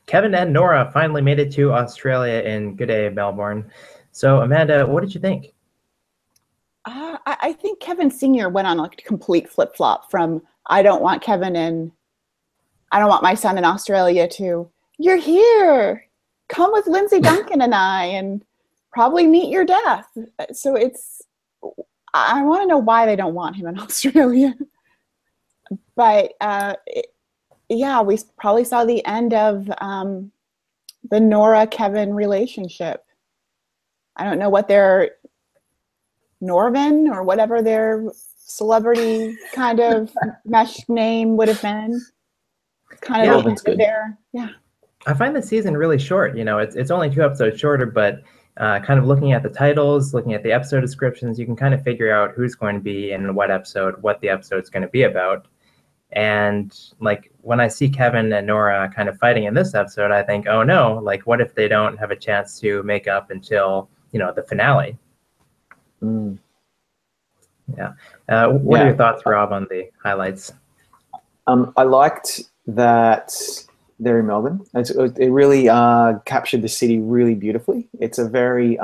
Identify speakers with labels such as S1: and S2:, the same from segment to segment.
S1: Kevin and Nora finally made it to Australia in good day, Melbourne. So, Amanda, what did you think?
S2: I think Kevin Sr. went on a complete flip flop from I don't want Kevin in, I don't want my son in Australia to you're here, come with Lindsay Duncan and I, and probably meet your death. So I want to know why they don't want him in Australia. But yeah, we probably saw the end of the Nora Kevin relationship. I don't know what their Norvin or whatever their celebrity kind of mesh name would have been. Kind of the end of their, yeah.
S1: I find the season really short. You know, it's only 2 episodes shorter, but kind of looking at the titles, looking at the episode descriptions, you can kind of figure out who's going to be in what episode, what the episode's going to be about. And like when I see Kevin and Nora kind of fighting in this episode, I think, oh no, like what if they don't have a chance to make up until, the finale?
S3: Mm.
S1: Yeah. What are your thoughts, Rob, on the highlights?
S3: I liked that they're in Melbourne. It really captured the city really beautifully. It's a very,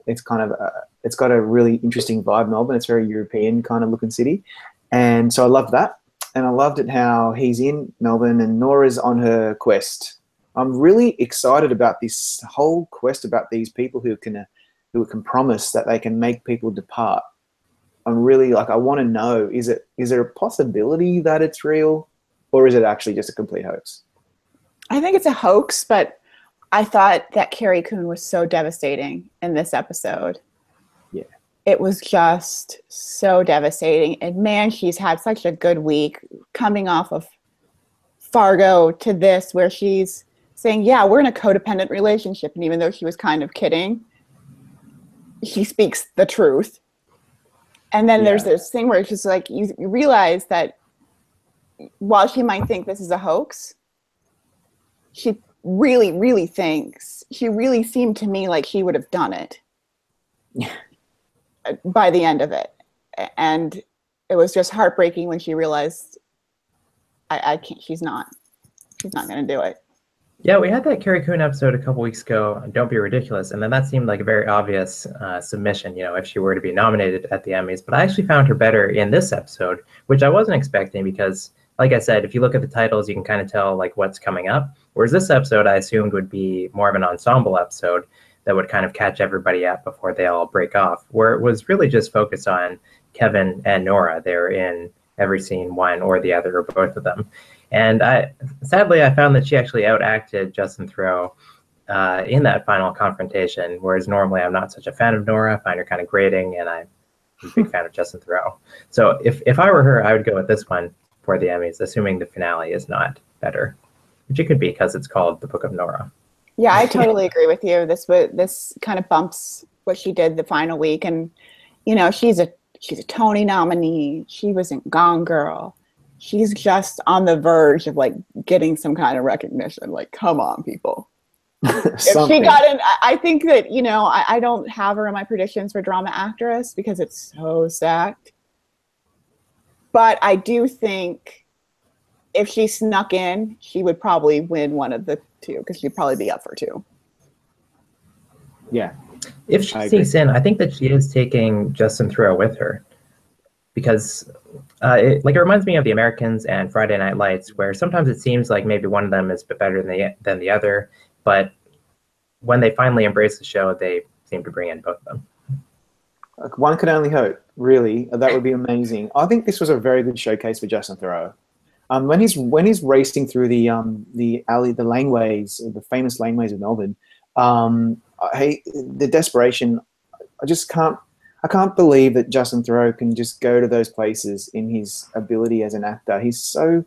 S3: it's got a really interesting vibe, Melbourne. It's a very European kind of looking city. And so I loved that. And I loved it how he's in Melbourne and Nora's on her quest. I'm really excited about this whole quest about these people who can promise that they can make people depart. I'm really I want to know, is there a possibility that it's real, or is it actually just a complete hoax?
S2: I think it's a hoax, but I thought that Carrie Coon was so devastating in this episode.
S3: Yeah.
S2: It was just so devastating. And man, she's had such a good week coming off of Fargo to this, where she's saying, yeah, we're in a codependent relationship. And even though she was kind of kidding, she speaks the truth. And then there's this thing where it's just like, you realize that while she might think this is a hoax, she really, really thinks, she really seemed to me like she would have done it by the end of it. And it was just heartbreaking when she realized I can't, she's not going to do it.
S1: Yeah, we had that Carrie Coon episode a couple weeks ago, Don't Be Ridiculous, and then that seemed like a very obvious submission, if she were to be nominated at the Emmys. But I actually found her better in this episode, which I wasn't expecting because, like I said, if you look at the titles, you can kind of tell like what's coming up. Whereas this episode I assumed would be more of an ensemble episode that would kind of catch everybody up before they all break off, where it was really just focused on Kevin and Nora. They were in every scene, one or the other, or both of them. And sadly, I found that she actually outacted Justin Theroux in that final confrontation, whereas normally I'm not such a fan of Nora. I find her kind of grating, and I'm a big fan of Justin Theroux. So if I were her, I would go with this one for the Emmys, assuming the finale is not better, which it could be because it's called The Book of Nora.
S2: Yeah, I totally agree with you. This kind of bumps what she did the final week. And, she's a Tony nominee. She was in Gone Girl. She's just on the verge of like getting some kind of recognition. Like, come on, people. If she got in, I think that, I don't have her in my predictions for drama actress because it's so stacked. But I do think if she snuck in, she would probably win one of the two because she'd probably be up for two.
S3: Yeah.
S1: If she sneaks in, I think that she is taking Justin Theroux with her. Because it reminds me of The Americans and Friday Night Lights, where sometimes it seems like maybe one of them is a bit better than the other, but when they finally embrace the show, they seem to bring in both of them.
S3: One could only hope, really. That would be amazing. I think this was a very good showcase for Justin Theroux. When he's racing through the laneways, the famous laneways of Melbourne, the desperation, I can't believe that Justin Theroux can just go to those places in his ability as an actor. He's so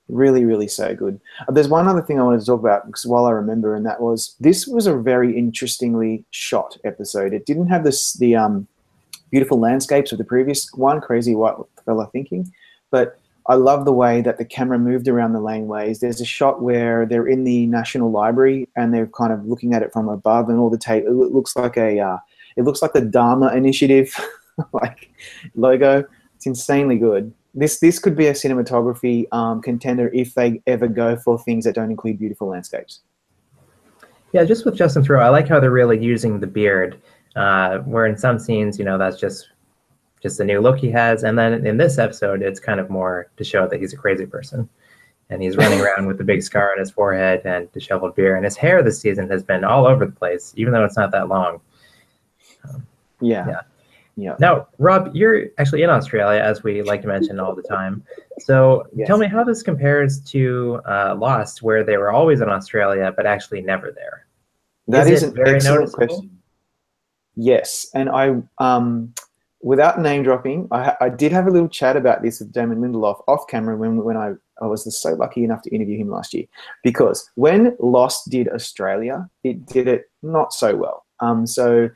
S3: really, really so good. There's one other thing I wanted to talk about because while I remember, and that was this was a very interestingly shot episode. It didn't have the beautiful landscapes of the previous one, Crazy White Fella Thinking, but I love the way that the camera moved around the laneways. There's a shot where they're in the National Library and they're kind of looking at it from above, and all the tape. It looks like the Dharma Initiative like logo. It's insanely good. this could be a cinematography contender if they ever go for things that don't include beautiful landscapes.
S1: Yeah, just with Justin Theroux, I like how they're really using the beard, where in some scenes, that's just the new look he has, and then in this episode, it's kind of more to show that he's a crazy person, and he's running around with a big scar on his forehead and disheveled beard, and his hair this season has been all over the place, even though it's not that long.
S3: Yeah.
S1: Now, Rob, you're actually in Australia, as we like to mention all the time. So tell me how this compares to Lost, where they were always in Australia, but actually never there.
S3: That is
S1: it
S3: an
S1: very
S3: excellent
S1: noticeable?
S3: question. Yes, and I, without name dropping, I did have a little chat about this with Damon Lindelof off camera when I was so lucky enough to interview him last year, because when Lost did Australia, it did it not so well. So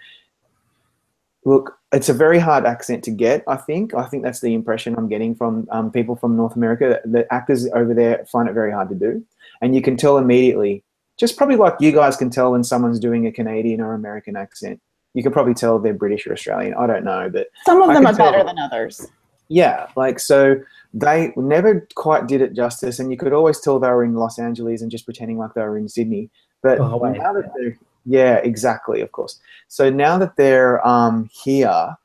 S3: look, it's a very hard accent to get, I think. That's the impression I'm getting from people from North America. The actors over there find it very hard to do. And you can tell immediately, just probably like you guys can tell when someone's doing a Canadian or American accent. You can probably tell if they're British or Australian. I don't know. But
S2: some of them are better than others.
S3: Yeah, so they never quite did it justice. And you could always tell they were in Los Angeles and just pretending like they were in Sydney. But now that they're... Yeah, exactly, of course. So now that they're here,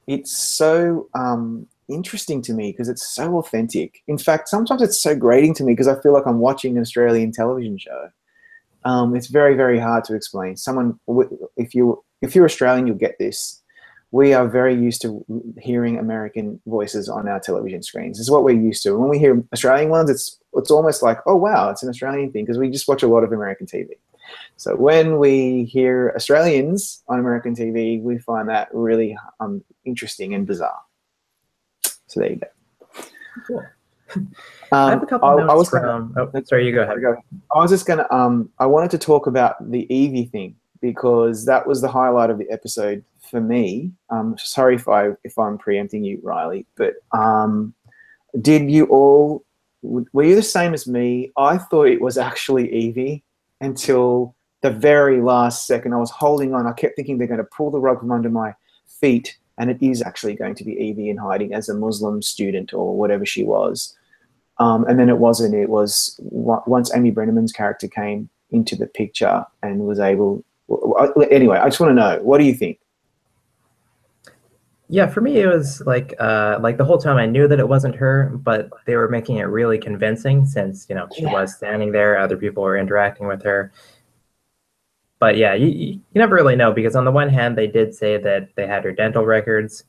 S3: it's so interesting to me because it's so authentic. In fact, sometimes it's so grating to me because I feel like I'm watching an Australian television show. It's very, very hard to explain. If you're Australian, you'll get this. We are very used to hearing American voices on our television screens. It's what we're used to. When we hear Australian ones, it's almost like, oh wow, it's an Australian thing because we just watch a lot of American TV. So when we hear Australians on American TV, we find that really interesting and bizarre. So there you go.
S1: Cool. I have a couple notes from... sorry, you go ahead.
S3: I was just going to... I wanted to talk about the Evie thing because that was the highlight of the episode for me. Sorry if I'm preempting you, Riley, but did you all... Were you the same as me? I thought it was actually Evie until the very last second. I was holding on. I kept thinking they're going to pull the rug from under my feet, and it is actually going to be Evie in hiding as a Muslim student or whatever she was. And then it wasn't. It was once Amy Brenneman's character came into the picture and was able... Anyway, I just want to know, what do you think?
S1: Yeah, for me, it was like the whole time I knew that it wasn't her, but they were making it really convincing since, she was standing there, other people were interacting with her. But yeah, you never really know because on the one hand, they did say that they had her dental records.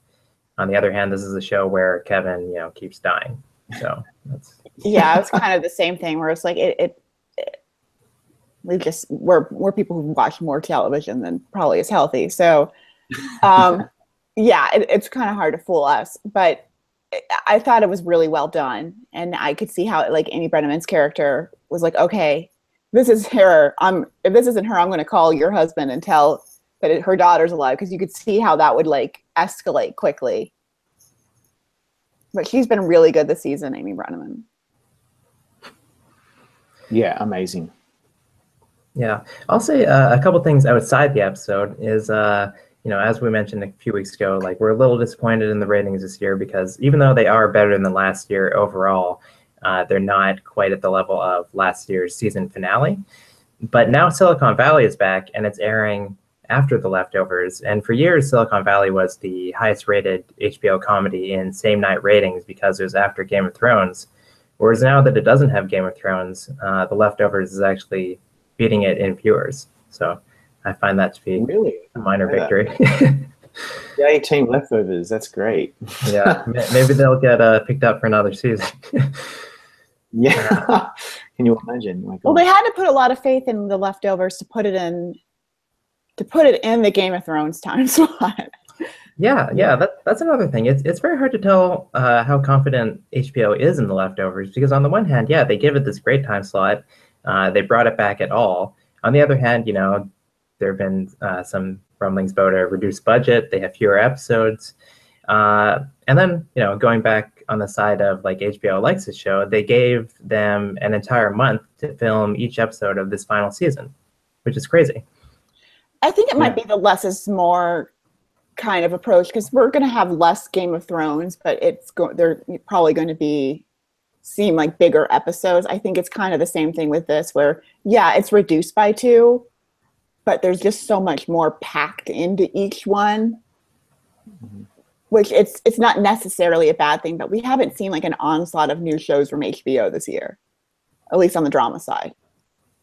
S1: On the other hand, this is a show where Kevin, keeps dying. So that's...
S2: Yeah, it's kind of the same thing where it's like we're people who watch more television than probably is healthy. So yeah, it's kind of hard to fool us, but I thought it was really well done, and I could see how Amy Brenneman's character was like, okay, this is her. If this isn't her, I'm going to call your husband and tell that her daughter's alive, because you could see how that would escalate quickly. But she's been really good this season, Amy Brenneman.
S3: Yeah, amazing.
S1: Yeah, I'll say a couple things outside the episode is. As we mentioned a few weeks ago, we're a little disappointed in the ratings this year because even though they are better than last year overall, they're not quite at the level of last year's season finale. But now Silicon Valley is back and it's airing after The Leftovers. And for years, Silicon Valley was the highest rated HBO comedy in same night ratings because it was after Game of Thrones. Whereas now that it doesn't have Game of Thrones, The Leftovers is actually beating it in viewers. So I find that to be
S3: really
S1: a minor victory.
S3: Yay, Team Leftovers. That's great.
S1: Yeah, maybe they'll get picked up for another season.
S3: Yeah. Can you imagine?
S2: Well, they had to put a lot of faith in The Leftovers to put it in the Game of Thrones time slot.
S1: Yeah, that's another thing. It's very hard to tell how confident HBO is in The Leftovers because on the one hand, yeah, they give it this great time slot. They brought it back at all. On the other hand, there have been some rumblings about a reduced budget. They have fewer episodes. And then, going back on the side of HBO likes the show, they gave them an entire month to film each episode of this final season, which is crazy.
S2: I think it might be the less is more kind of approach, because we're going to have less Game of Thrones, but they're probably going to seem like bigger episodes. I think it's kind of the same thing with this, where it's reduced by 2, but there's just so much more packed into each one, which it's not necessarily a bad thing, but we haven't seen like an onslaught of new shows from HBO this year, at least on the drama side.